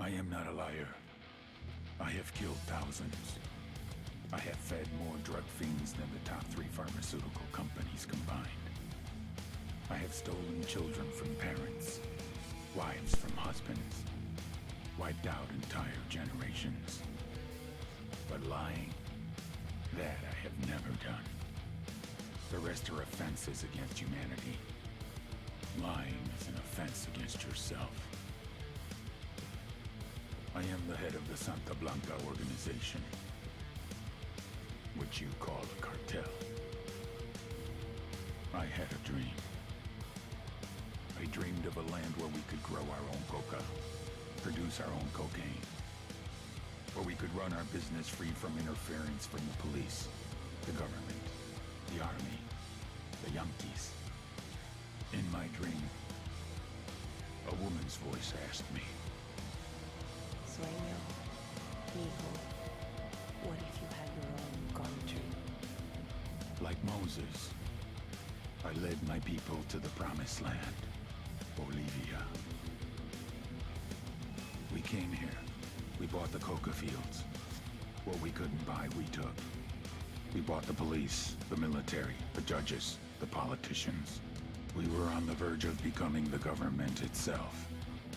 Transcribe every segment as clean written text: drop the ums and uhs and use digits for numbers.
I am not a liar. I have killed thousands. I have fed more drug fiends than the top 3 pharmaceutical companies combined. I have stolen children from parents, wives from husbands, wiped out entire generations. But lying, that I have never done. The rest are offenses against humanity. Lying is an offense against yourself. I am the head of the Santa Blanca organization, which you call a cartel. I had a dream. I dreamed of a land where we could grow our own coca, produce our own cocaine, where we could run our business free from interference from the police, the government, the army, the Yankees. In my dream, a woman's voice asked me, Sueño, hijo, what if you had your own country? like Moses, I led my people to the promised land, Bolivia. We came here. We bought the coca fields. What we couldn't buy, we took. We bought the police, the military, the judges, the politicians. We were on the verge of becoming the government itself,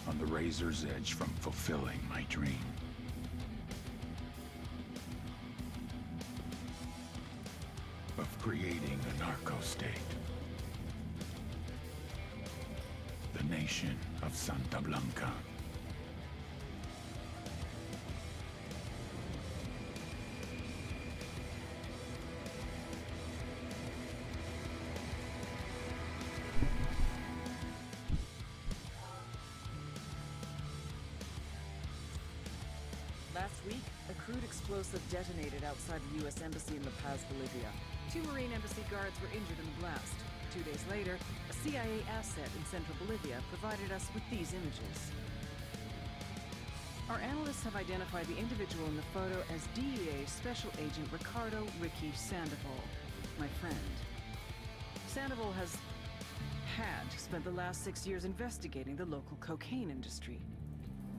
on the razor's edge from fulfilling my dream. Of creating a narco-state. The nation of Santa Blanca. Last week, a crude explosive detonated outside the U.S. Embassy in La Paz, Bolivia. 2 Marine Embassy guards were injured in the blast. 2 days later, a CIA asset in central Bolivia provided us with these images. Our analysts have identified the individual in the photo as DEA Special Agent Ricardo Ricky Sandoval, my friend. Sandoval had spent the last 6 years investigating the local cocaine industry.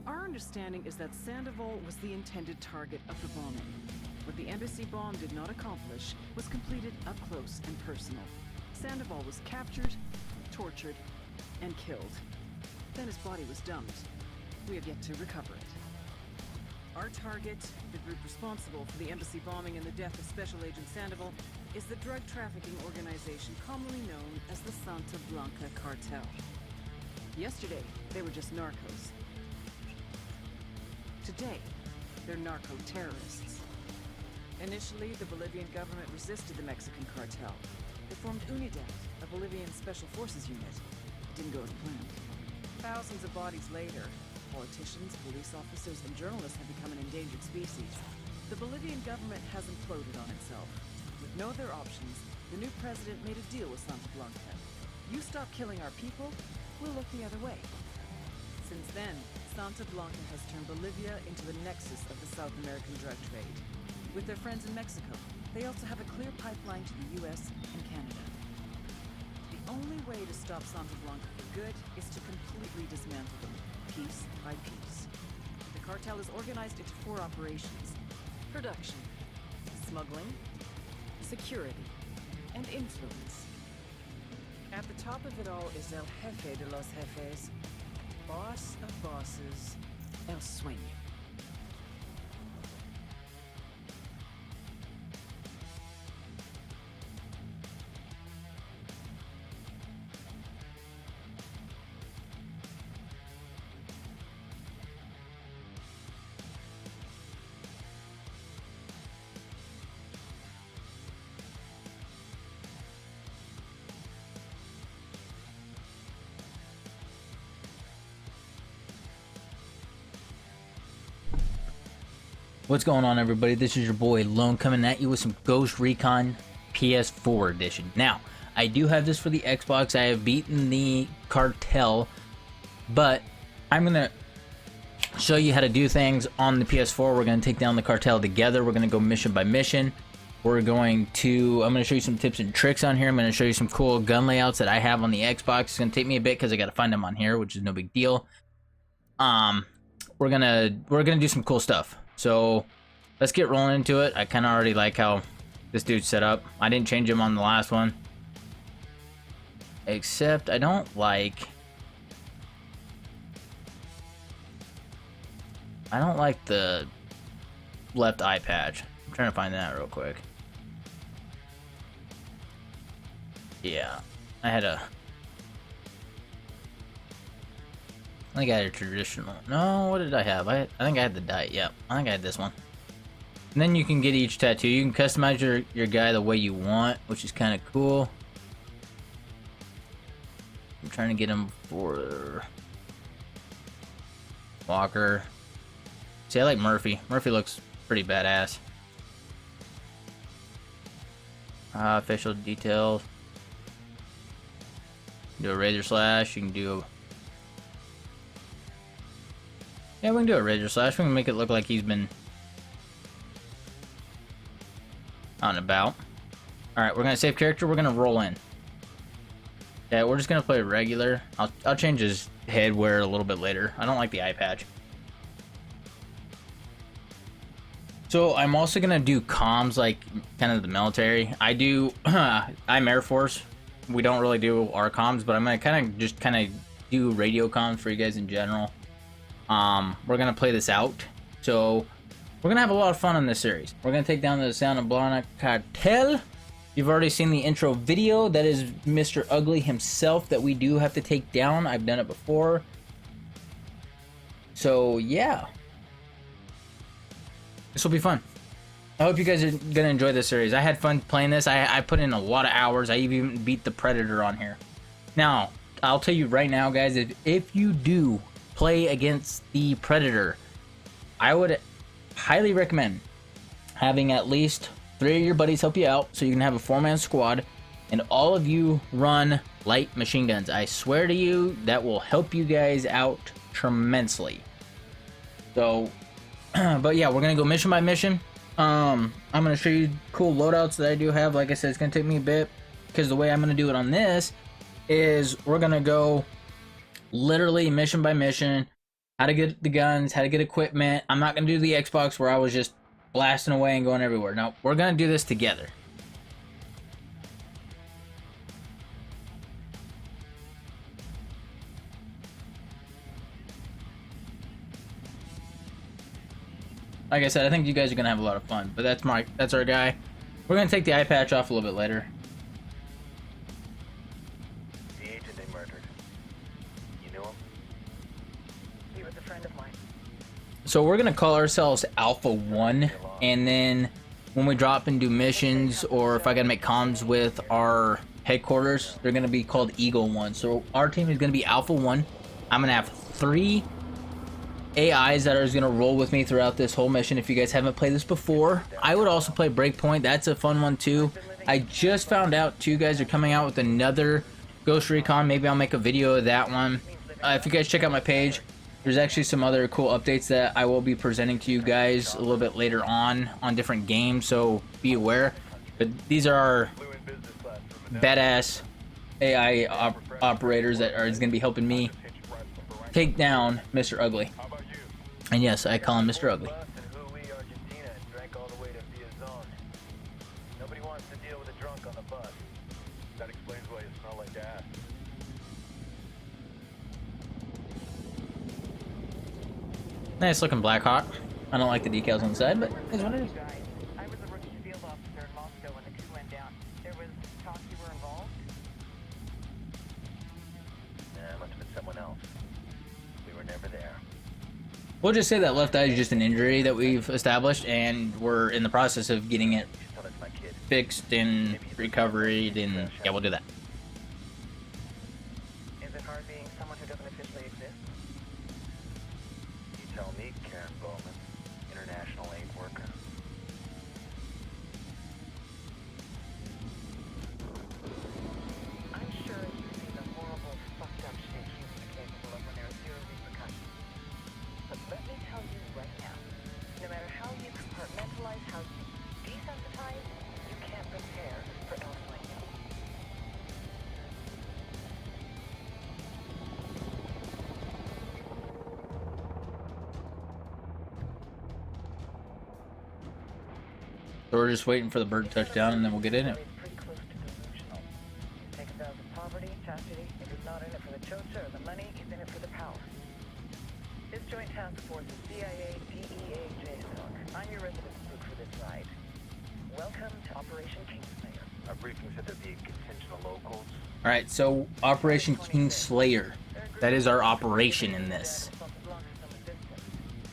Our understanding is that Sandoval was the intended target of the bombing. What the embassy bomb did not accomplish was completed up close and personal. Sandoval was captured, tortured, and killed. Then his body was dumped. We have yet to recover it. Our target, the group responsible for the embassy bombing and the death of Special Agent Sandoval, is the drug trafficking organization commonly known as the Santa Blanca Cartel. Yesterday, they were just narcos. Today, they're narco-terrorists. Initially, the Bolivian government resisted the Mexican cartel. They formed UNIDAD, a Bolivian special forces unit. It didn't go as planned. Thousands of bodies later, politicians, police officers, and journalists have become an endangered species. The Bolivian government has imploded on itself. With no other options, the new president made a deal with Santa Blanca. You stop killing our people, we'll look the other way. Since then, Santa Blanca has turned Bolivia into the nexus of the South American drug trade. With their friends in Mexico, they also have a clear pipeline to the US and Canada. The only way to stop Santa Blanca for good is to completely dismantle them, piece by piece. The cartel is organized into 4 operations: production, smuggling, security, and influence. At the top of it all is El Jefe de los Jefes, boss of bosses, El Sueño. What's going on, everybody? This is your boy Lone coming at you with some Ghost Recon PS4 edition. Now, I do have this for the Xbox. I have beaten the Cartel, but I'm gonna show you how to do things on the PS4. We're gonna take down the Cartel together. We're gonna go mission by mission. I'm gonna show you some tips and tricks on here. I'm gonna show you some cool gun layouts that I have on the Xbox. It's gonna take me a bit because I gotta find them on here, which is no big deal. we're gonna do some cool stuff. So let's get rolling into it. I kind of already like how this dude's set up. I didn't change him on the last one, except I don't like the left eye patch. I'm trying to find that real quick. Yeah, I think I had a traditional. No, what did I have? I think I had the dye. Yep, I think I had this one. And then you can get each tattoo. You can customize your guy the way you want, which is kind of cool. I'm trying to get him for Walker. See, I like Murphy. Murphy looks pretty badass. Facial details. Do a razor slash. You can do. Yeah, we can do a razor slash. We can make it look like he's been out and about. Alright, we're gonna save character. We're gonna roll in. Yeah, we're just gonna play regular. I'll change his head wear a little bit later. I don't like the eye patch. So I'm also gonna do comms like kind of the military. I do. I'm Air Force. We don't really do our comms, but I'm gonna kind of do radio comms for you guys in general. We're gonna play this out. So we're gonna have a lot of fun in this series. We're gonna take down the Santa Blanca Cartel. You've already seen the intro video. That is Mr. Ugly himself that we do have to take down. I've done it before. So yeah, this will be fun. I hope you guys are gonna enjoy this series. I had fun playing this. I put in a lot of hours. I even beat the Predator on here. Now, I'll tell you right now, guys, if you do play against the Predator, I would highly recommend having at least 3 of your buddies help you out so you can have a 4-man squad and all of you run light machine guns. I swear to you, that will help you guys out tremendously. So, but yeah, we're gonna go mission by mission. I'm gonna show you cool loadouts that I do have. Like I said, it's gonna take me a bit because the way I'm gonna do it on this is we're gonna go literally mission by mission, how to get the guns, how to get equipment. I'm not gonna do the Xbox where I was just blasting away and going everywhere. Now we're gonna do this together. Like I said, I think you guys are gonna have a lot of fun. But that's our guy. We're gonna take the eye patch off a little bit later. The agent they murdered. You knew him? He was a friend of mine. So we're gonna call ourselves Alpha 1, and then when we drop and do missions, or if I gotta make comms with our headquarters, they're gonna be called Eagle 1. So our team is gonna be Alpha 1. I'm gonna have 3 AIs that are gonna roll with me throughout this whole mission. If you guys haven't played this before, I would also play Breakpoint. That's a fun one too. I just found out 2 guys are coming out with another Ghost Recon. Maybe I'll make a video of that one. If you guys check out my page, there's actually some other cool updates that I will be presenting to you guys a little bit later on different games, so be aware. But these are our badass AI operators that are going to be helping me take down Mr. Ugly. And yes, I call him Mr. Ugly. Nobody wants to deal with a drunk on the bus. That explains why you smell like ass. Nice looking Blackhawk. I don't like the decals on the side, but it's what it is. I was a rookie field officer in Moscow when the coup went down. There was talk you were involved? Nah, it must have been someone else. We were never there. We'll just say that left eye is just an injury that we've established, and we're in the process of getting it Tell that's my kid. fixed and recovered, and yeah, we'll do that. Is it hard being someone who doesn't officially exist? You tell me, Karen Bowman, international aid worker. I'm sure you've seen the horrible, fucked up shit humans are capable of when there are 0 repercussions. But let me tell you right now, no matter how you compartmentalize, how you desensitize, you can't prepare for else like hell. So we're just waiting for the bird to touch down, and then we'll get in it. It's pretty close to delusional. Take us out of poverty, chastity. If it's not in it for the chocha or the money, he's in it for the power. This joint task force is CIA, DEA, JSOC. I'm your resident spook for this ride. Welcome to Operation Kingslayer. Our briefing said there'd be a contingent of locals. Alright, so Operation King Slayer. That is our operation in this.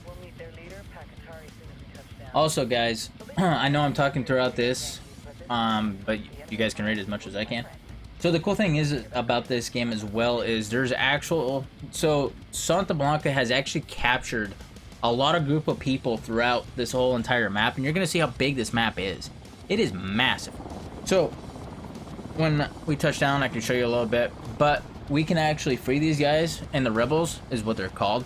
We'll meet their leader, Pakatari, as soon as we touch down. Also, guys, I know I'm talking throughout this, but you guys can read as much as I can. So the cool thing is about this game as well is there's actual... So Santa Blanca has actually captured a lot of group of people throughout this whole entire map, and you're going to see how big this map is. It is massive. So when we touch down, I can show you a little bit, but we can actually free these guys, and the rebels is what they're called.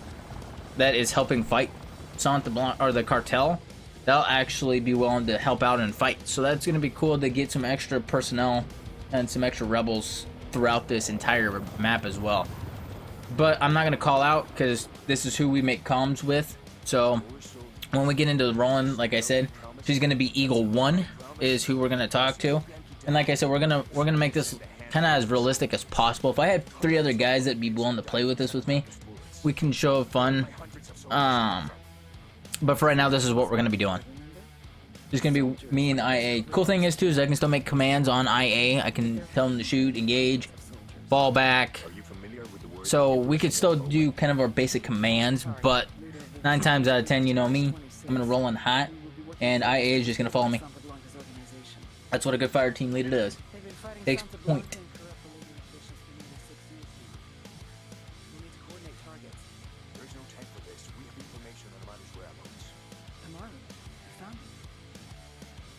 That is helping fight Santa Blanca, or the cartel. They'll actually be willing to help out and fight. So that's going to be cool to get some extra personnel and some extra rebels throughout this entire map as well. But I'm not going to call out because this is who we make comms with. So when we get into the rolling, like I said, she's going to be Eagle 1 is who we're going to talk to. And like I said, we're gonna make this kind of as realistic as possible. If I had 3 other guys that'd be willing to play with this with me, we can show fun. But for right now, this is what we're gonna be doing. It's gonna be me and IA. Cool thing is too is I can still make commands on IA. I can tell them to shoot, engage, fall back. So we could still do kind of our basic commands, but 9 times out of 10, you know me, I'm gonna roll in hot, and IA is just gonna follow me. That's what a good fire team leader does. Takes point. There's no time for this. We have information on Amara's whereabouts. Amara, you found him.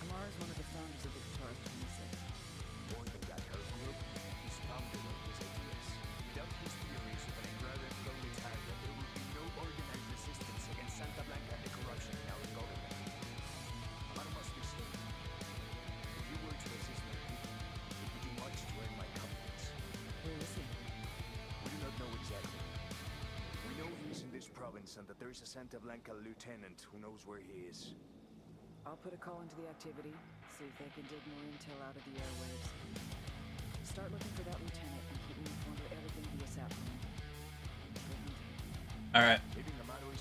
Amara is one of the founders of the Cartels 26. More than that, her group is founded on his ideas. Without his theories of an agrarian proletariat, there would be no organized resistance against Santa Blanca and the corruption in our government. Amara must be saved. If you were to resist my people, it would do much to earn my confidence. Where is he? We do not know exactly. We know he is in this province and that there is a Santa Blanca lieutenant who knows where he is. I'll put a call into the activity, see if they can dig more intel out of the airwaves. Start looking for that lieutenant and keep me informed of everything via sat phone. Alright.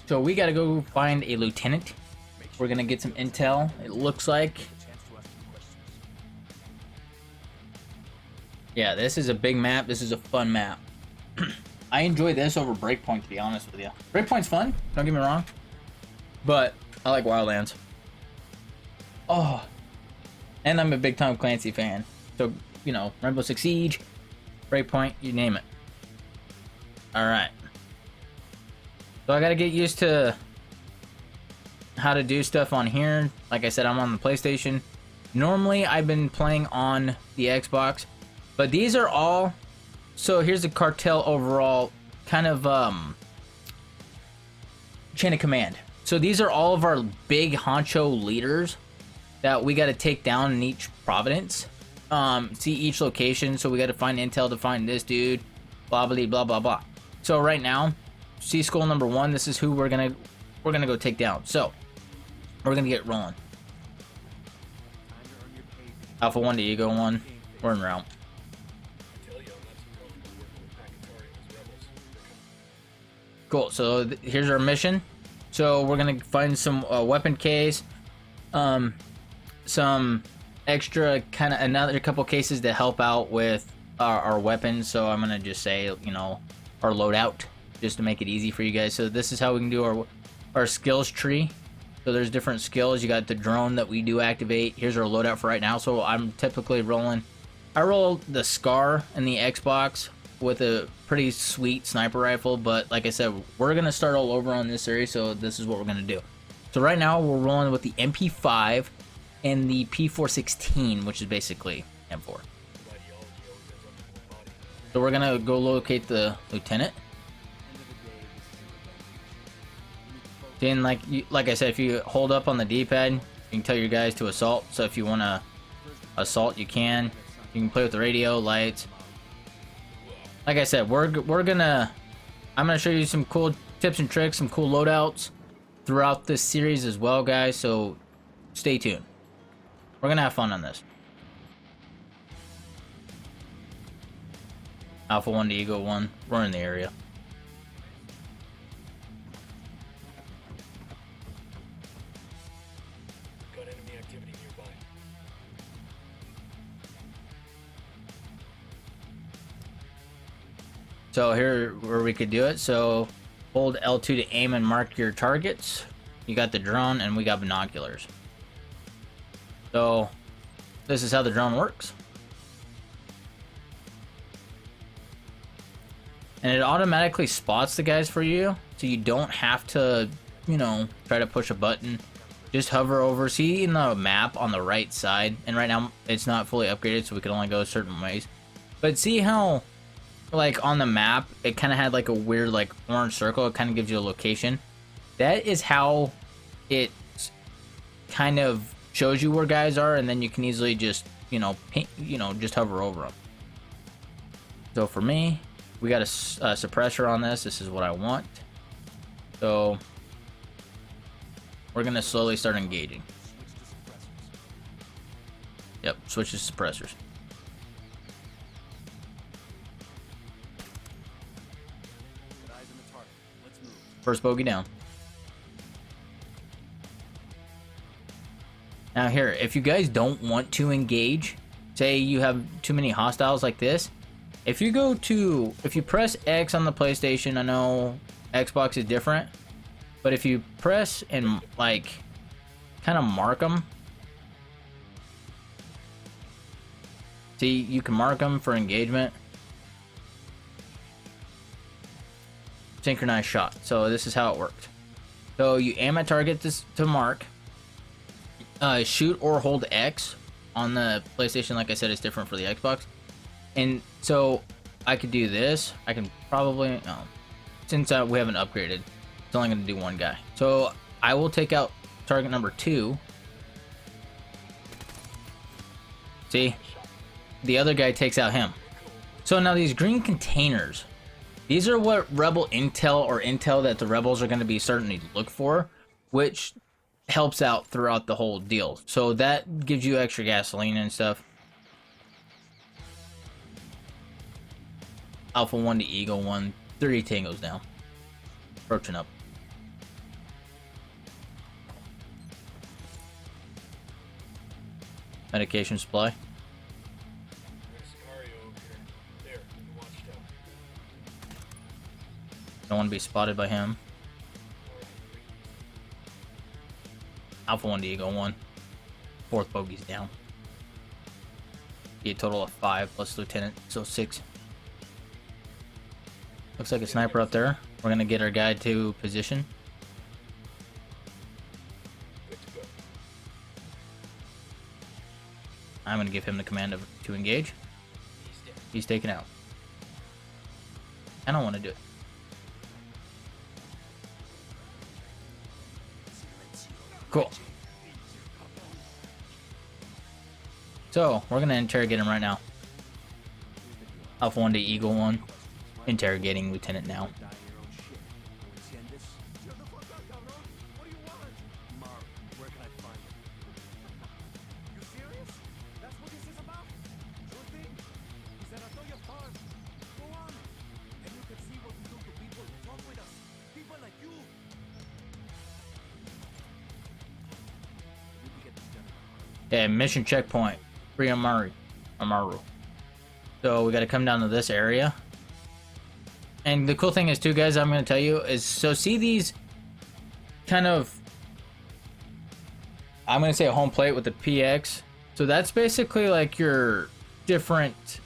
So we gotta go find a lieutenant. We're gonna get some intel, it looks like. Yeah, this is a big map. This is a fun map. I enjoy this over Breakpoint, to be honest with you. Breakpoint's fun, don't get me wrong. But I like Wildlands. Oh. And I'm a big Tom Clancy fan. So, you know, Rainbow Six Siege, Breakpoint, you name it. Alright. So I gotta get used to how to do stuff on here. Like I said, I'm on the PlayStation. Normally, I've been playing on the Xbox. But these are all... So here's the cartel overall kind of chain of command. So these are all of our big honcho leaders that we got to take down in each province. See each location. So we got to find intel to find this dude. Blah blah blah blah blah. So right now, C school number 1. This is who we're gonna go take down. So we're gonna get rolling. Alpha 1 to Ego 1. We're en route. Cool, so here's our mission. So we're gonna find some weapon case, some extra kind of another couple cases to help out with our weapons. So I'm gonna just say, you know, our loadout, just to make it easy for you guys. So this is how we can do our skills tree. So there's different skills. You got the drone that we do activate. Here's our loadout for right now. So I'm typically rolling. I roll the SCAR and the Xbox with a pretty sweet sniper rifle, but like I said, we're gonna start all over on this series, so this is what we're gonna do. So right now we're rolling with the MP5 and the P416, which is basically M4. So we're gonna go locate the lieutenant. Then, like I said, if you hold up on the D-pad, you can tell your guys to assault. So if you want to assault, you can. You can play with the radio, lights. Like I said, I'm gonna show you some cool tips and tricks, some cool loadouts throughout this series as well, guys. So stay tuned. We're gonna have fun on this. Alpha 1 to Eagle 1. We're in the area. Got enemy activity nearby. So here where we could do it. So hold L2 to aim and mark your targets. You got the drone and we got binoculars. So this is how the drone works. And it automatically spots the guys for you, so you don't have to, you know, try to push a button. Just hover over. See in the map on the right side, and right now it's not fully upgraded, so we can only go certain ways. But see how, like, on the map, it kind of had like a weird, like, orange circle. It kind of gives you a location. That is how it kind of shows you where guys are, and then you can easily just, you know, paint, you know, just hover over them. So for me, we got a suppressor on this. This is what I want. So we're gonna slowly start engaging. Yep, switch to suppressors. First bogey down. Now here, if you guys don't want to engage, say you have too many hostiles like this, if you press X on the PlayStation, I know Xbox is different, but if you press and, like, kind of mark them, see, you can mark them for engagement. Synchronized shot. So this is how it worked. So you aim at target to mark, shoot or hold X on the PlayStation. Like I said, it's different for the Xbox. And so I could do this. I can probably, since we haven't upgraded, it's only going to do one guy. So I will take out target number 2. See, the other guy takes out him. So now these green containers, these are what rebel intel, or intel that the rebels are going to be starting to look for, which helps out throughout the whole deal. So that gives you extra gasoline and stuff. Alpha 1 to Eagle 1, 30 tangos now. Approaching up. Medication supply. There's Sicario over here. There, in the watchtower. Don't want to be spotted by him. Alpha 1 to Eagle 1. 4th bogey's down. Be a total of 5 plus lieutenant, so 6. Looks like a sniper up there. We're gonna get our guy to position. Good to go. I'm gonna give him the command to engage. He's dead. He's taken out. I don't want to do it. Cool. So we're gonna interrogate him right now. Alpha 1 to Eagle 1. Interrogating Lieutenant now. Okay, mission checkpoint. Free Amaru. So we gotta come down to this area. And the cool thing is too, guys, I'm gonna tell you is, so see these kind of, I'm gonna say a home plate with the PX. So that's basically like your different,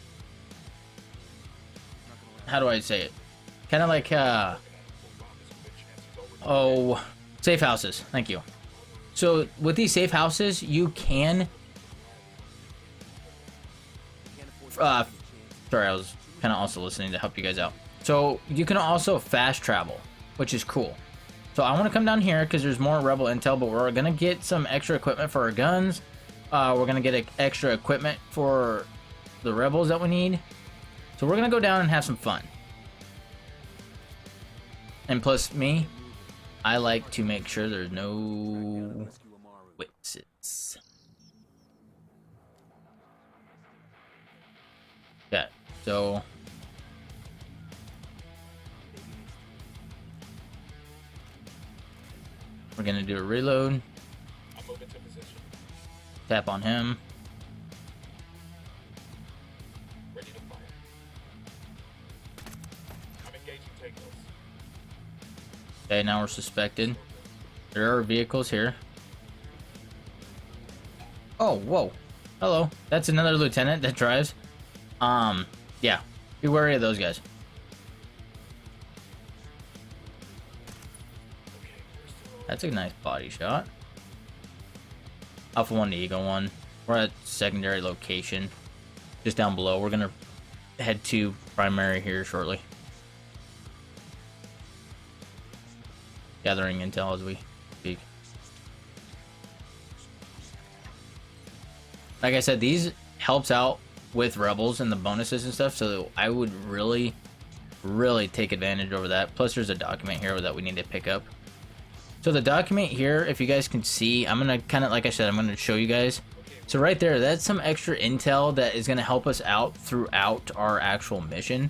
how do I say it? Kind of like safe houses. Thank you. So with these safe houses, you can sorry, I was kind of also listening to help you guys out. So you can also fast travel, which is cool. So I want to come down here because there's more rebel intel, but we're gonna get some extra equipment for our guns. We're gonna get extra equipment for the rebels that we need. So we're gonna go down and have some fun. And plus me, I like to make sure there's no witnesses. So we're gonna do a reload. I'm moving to position. Tap on him. Ready to fire. I'm engaging takeoffs. Okay, now we're suspected. There are vehicles here. Oh, whoa. Hello. That's another lieutenant that drives. Yeah. Be wary of those guys. That's a nice body shot. Alpha 1 to Eagle 1. We're at secondary location. Just down below. We're gonna head to primary here shortly. Gathering intel as we speak. Like I said, these helps out with rebels and the bonuses and stuff, so I would really take advantage over that. Plus there's a document here that we need to pick up. So the document here, if you guys can see, I'm gonna kind of, like I said, I'm gonna show you guys. So right there, that's some extra intel that is gonna help us out throughout our actual mission.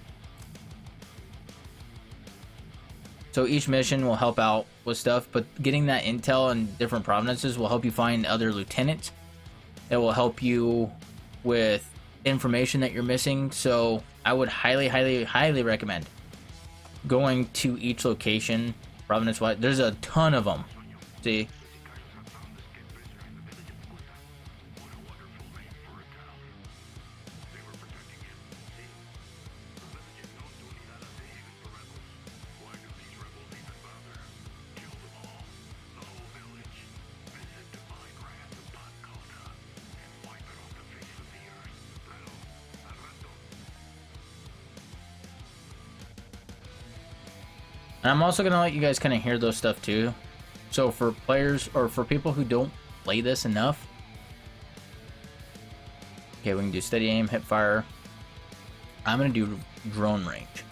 So each mission will help out with stuff, but getting that intel in different provinces will help you find other lieutenants. It will help you with information that you're missing. So I would highly recommend going to each location province wide. There's a ton of them. See? And I'm also gonna let you guys kind of hear those stuff too. So for players or for people who don't play this enough, okay, we can do steady aim, hip fire. I'm gonna do drone range,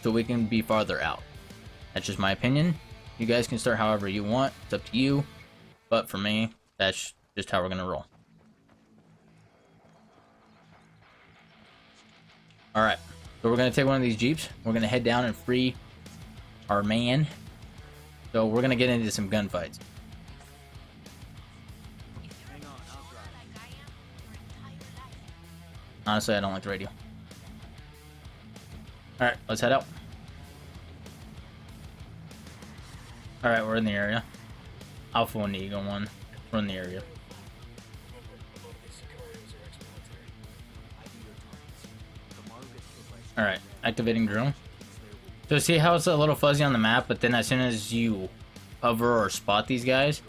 so we can be farther out. That's just my opinion. You guys can start however you want. It's up to you. But for me, that's just how we're gonna roll. All right, so we're gonna take one of these Jeeps. We're gonna head down and free our man. So we're gonna get into some gunfights. Honestly, I don't like the radio. Alright, let's head out. Alright, we're in the area. Alpha 1 to Eagle 1. We're in the area. Alright, activating drone. So see how it's a little fuzzy on the map, but then as soon as you hover or spot these guys,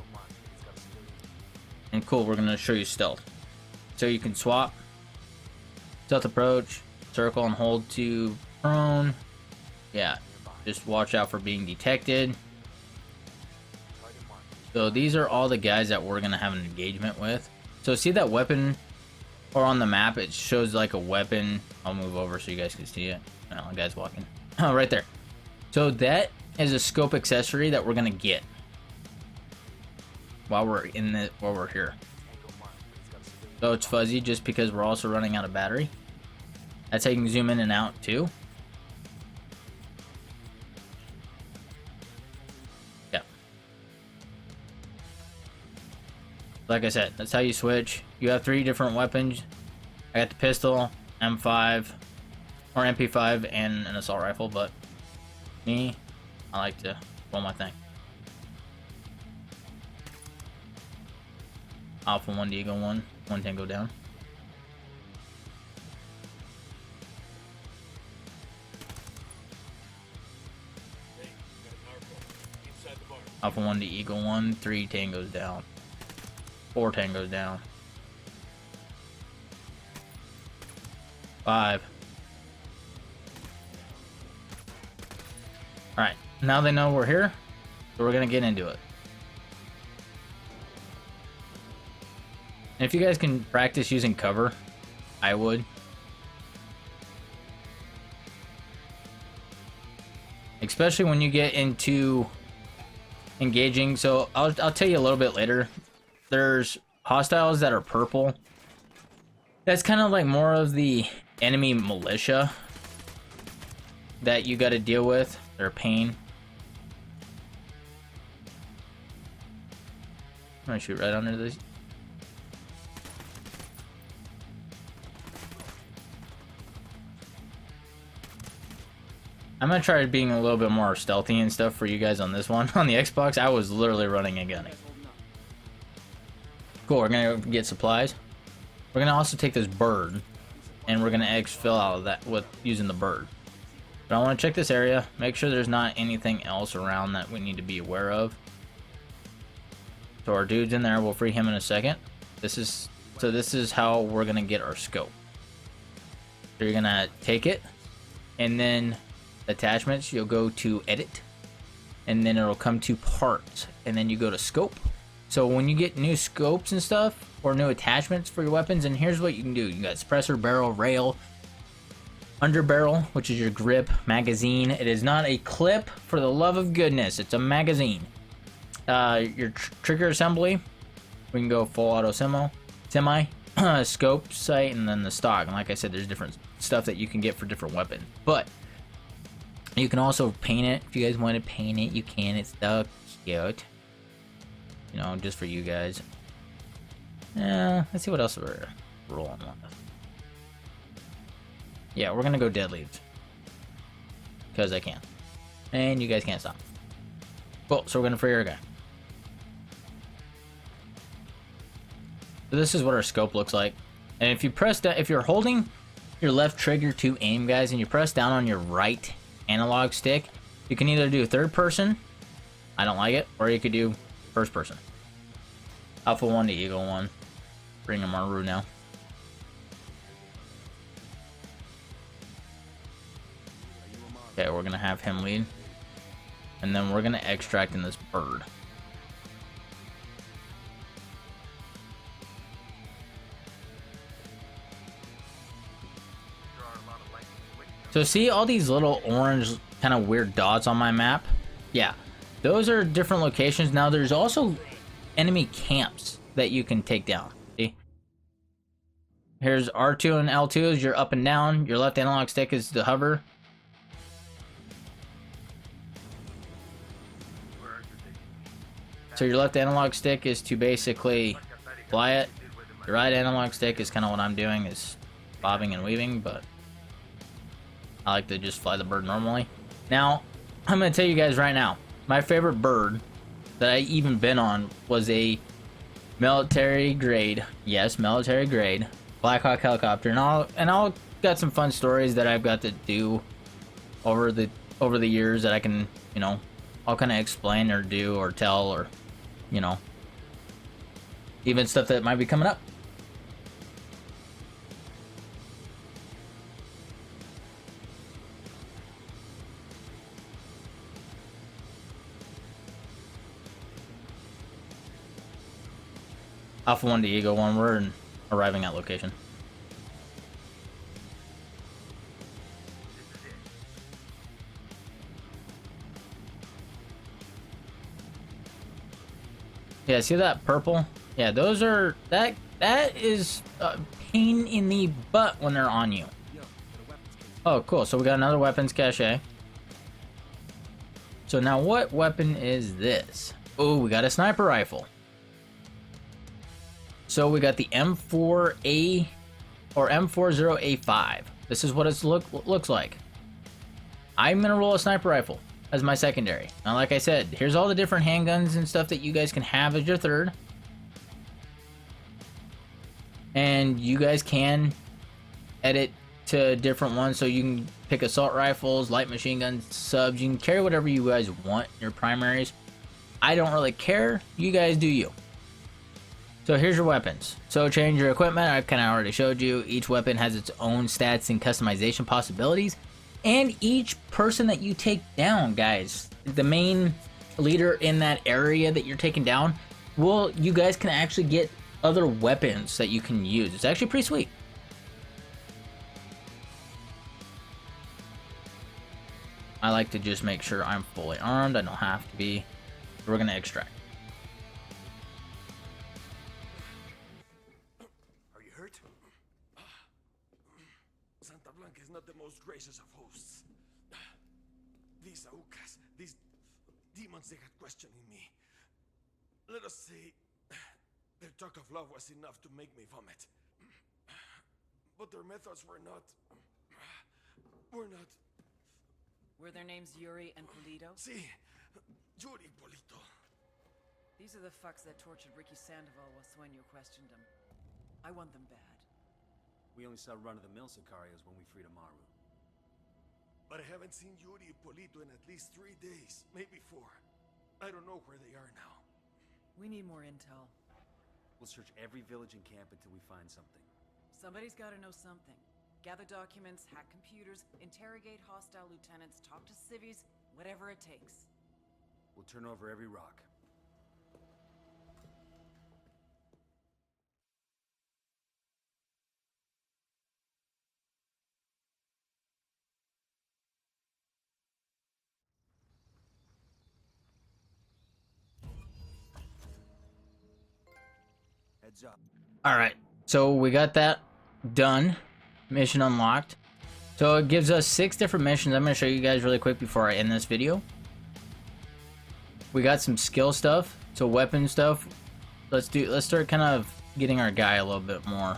and cool, we're gonna show you stealth. So you can swap, stealth approach, circle and hold to prone. Yeah, just watch out for being detected. So these are all the guys that we're gonna have an engagement with. So see that weapon, or on the map it shows like a weapon. I'll move over so you guys can see it. Oh, the guy's walking. Oh, right there. So that is a scope accessory that we're gonna get while we're here. So it's fuzzy just because we're also running out of battery. That's how you can zoom in and out too. Yeah. Like I said, that's how you switch. You have 3 different weapons. I got the pistol, M5, or MP5, and an assault rifle, but me, I like to roll my thing. Alpha 1 to Eagle 1, 1 Tango down. Hey, got a narco inside the bar. Alpha 1 to Eagle 1, 3 Tangos down. 4 Tangos down. 5. Alright, now they know we're here, so we're gonna get into it. And if you guys can practice using cover, I would. Especially when you get into engaging. So I'll tell you a little bit later. There's hostiles that are purple. That's kind of like more of the enemy militia that you got to deal with. They're a pain. I'm gonna shoot right under this. I'm gonna try being a little bit more stealthy and stuff for you guys on this one. On the Xbox, I was literally running and gunning. Cool, we're gonna get supplies. We're gonna also take this bird, and we're gonna exfil out of that with using the bird. But I want to check this area, make sure there's not anything else around that we need to be aware of. So our dude's in there. We'll free him in a second. This is how we're gonna get our scope. So you're gonna take it, and then attachments, you'll go to edit, and then it'll come to parts, and then you go to scope. So when you get new scopes and stuff, or new attachments for your weapons, and here's what you can do. You got suppressor, barrel, rail, underbarrel, which is your grip, magazine. It is not a clip, for the love of goodness. It's a magazine. Your trigger assembly, we can go full auto semi, scope, sight, and then the stock. And like I said, there's different stuff that you can get for different weapons. But you can also paint it. If you guys want to paint it, you can. It's so cute. You know, just for you guys. Let's see what else we're rolling with. Yeah, we're gonna go dead leaves. Because I can. And you guys can't stop. Cool, so we're gonna free our guy. So this is what our scope looks like. And if you press down, if you're holding your left trigger to aim, guys, and you press down on your right analog stick, you can either do third person, I don't like it, or you could do first person. Alpha 1 to Eagle 1. Bring him Maru now. Okay, we're gonna have him lead. And then we're gonna extract in this bird. So see all these little orange kind of weird dots on my map? Yeah, those are different locations. Now there's also enemy camps that you can take down. See? Here's R2 and L2 is your up and down. Your left analog stick is the hover. So your left analog stick is to basically fly it. Your right analog stick is kind of what I'm doing, is bobbing and weaving, but I like to just fly the bird normally. Now, I'm going to tell you guys right now, my favorite bird that I even been on was a military grade, yes, military grade, Black Hawk helicopter, and I'll got some fun stories that I've got to do over the years that I can, you know, I'll kind of explain or do or tell, or, you know, even stuff that might be coming up. Alpha 1 to Eagle 1, we're arriving at location. Yeah, see that purple? Yeah, those are, that is a pain in the butt when they're on you. Oh, cool, so we got another weapons cache. So now what weapon is this? Oh, we got a sniper rifle. So we got the M4A or M40A5. This is what it looks like. I'm gonna roll a sniper rifle as my secondary. Now, like I said, here's all the different handguns and stuff that you guys can have as your third. And you guys can edit to different ones, so you can pick assault rifles, light machine guns, subs. You can carry whatever you guys want, your primaries. I don't really care. You guys do you. So here's your weapons. So change your equipment. I kind of already showed you. Each weapon has its own stats and customization possibilities. And each person that you take down, guys, the main leader in that area that you're taking down, well, you guys can actually get other weapons that you can use. It's actually pretty sweet. I like to just make sure I'm fully armed. I don't have to be. We're going to extract. Are you hurt? Frank is not the most gracious of hosts. These Aukas, these demons, they got questioning me. Let us say their talk of love was enough to make me vomit. But their methods were not... Were their names Yuri and Polito? See, Yuri Polito. These are the fucks that tortured Ricky Sandoval while Sueño questioned him. I want them bad. We only saw run-of-the-mill Sicarios when we freed Amaru. But I haven't seen Yuri Polito in at least 3 days, maybe 4. I don't know where they are now. We need more intel. We'll search every village and camp until we find something. Somebody's gotta know something. Gather documents, hack computers, interrogate hostile lieutenants, talk to civvies, whatever it takes. We'll turn over every rock. Heads up. All right, so we got that done. Mission unlocked. So it gives us 6 different missions. I'm going to show you guys really quick before I end this video. We got some skill stuff, so weapon stuff. Let's start kind of getting our guy a little bit more.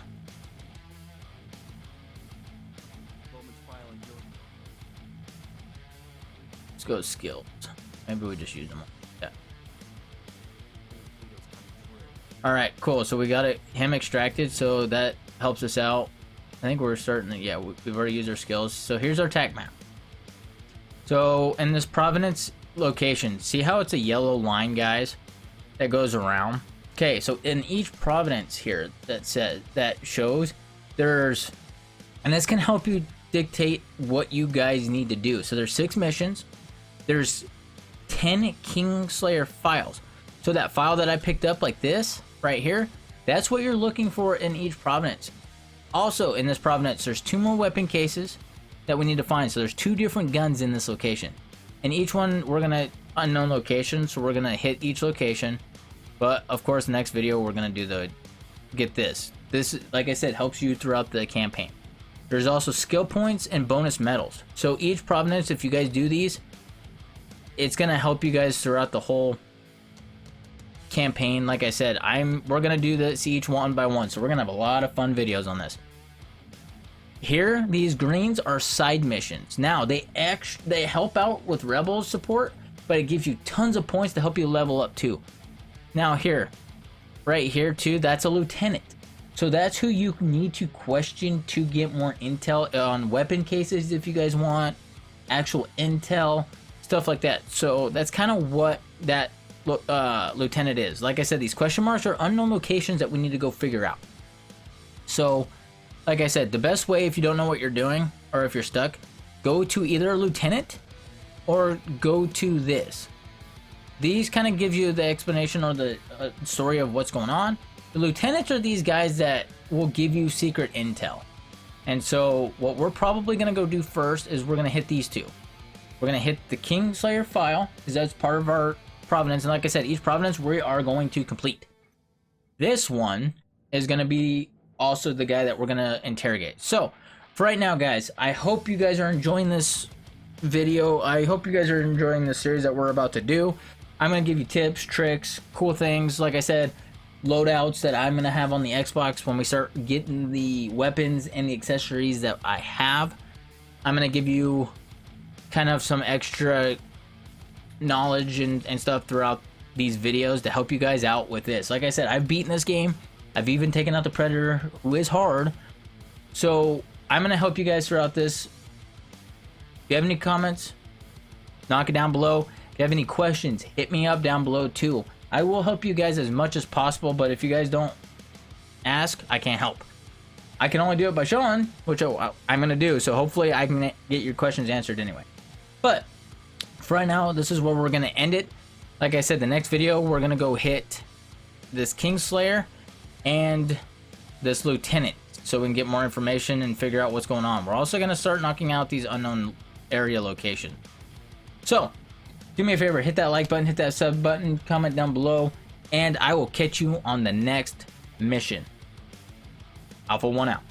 Let's go skills. Maybe we just use them. Yeah. All right, cool. So we got him extracted, so that helps us out. I think we're starting to, yeah, we've already used our skills. So here's our attack map. So in this Providence location, see how it's a yellow line, guys, that goes around? Okay, so in each Providence here that shows, there's, and this can help you dictate what you guys need to do. So there's 6 missions. There's 10 Kingslayer files. So that file that I picked up like this right here, that's what you're looking for in each Providence. Also, in this Providence, there's 2 more weapon cases that we need to find. So there's 2 different guns in this location. And each one, we're going to, unknown location, so we're going to hit each location. But, of course, the next video, we're going to do get this. This, like I said, helps you throughout the campaign. There's also skill points and bonus medals. So each Providence, if you guys do these, it's going to help you guys throughout the whole campaign. Like I said, we're gonna do this each one by one, so we're gonna have a lot of fun videos on this. Here, these greens are side missions. Now they help out with rebel support, but it gives you tons of points to help you level up too. Now here, right here too, that's a lieutenant, so that's who you need to question to get more intel on weapon cases if you guys want actual intel, stuff like that. So that's kind of what that lieutenant is. Like I said, these question marks are unknown locations that we need to go figure out. So like I said, the best way, if you don't know what you're doing or if you're stuck, go to either a lieutenant or go to this. These kind of give you the explanation or the story of what's going on. The lieutenants are these guys that will give you secret intel. And so what we're probably going to go do first is we're going to hit these 2. We're going to hit the Kingslayer file because that's part of our Providence, and like I said, each Providence we are going to complete. This one is going to be also the guy that we're going to interrogate. So for right now, guys, I hope you guys are enjoying this video. I hope you guys are enjoying the series that we're about to do. I'm going to give you tips, tricks, cool things, like I said, loadouts that I'm going to have on the Xbox when we start getting the weapons and the accessories that I have. I'm going to give you kind of some extra knowledge and stuff throughout these videos to help you guys out with this. Like I said, I've beaten this game. I've even taken out the Predator, who is hard. So I'm going to help you guys throughout this. If you have any comments, knock it down below. If you have any questions, hit me up down below too. I will help you guys as much as possible, but if you guys don't ask, I can't help. I can only do it by showing, which I'm going to do. So hopefully I can get your questions answered anyway. But for right now, this is where we're going to end it. Like I said, the next video, we're going to go hit this Kingslayer and this lieutenant so we can get more information and figure out what's going on. We're also going to start knocking out these unknown area locations. So, do me a favor, hit that like button, hit that sub button, comment down below, and I will catch you on the next mission. Alpha 1 out.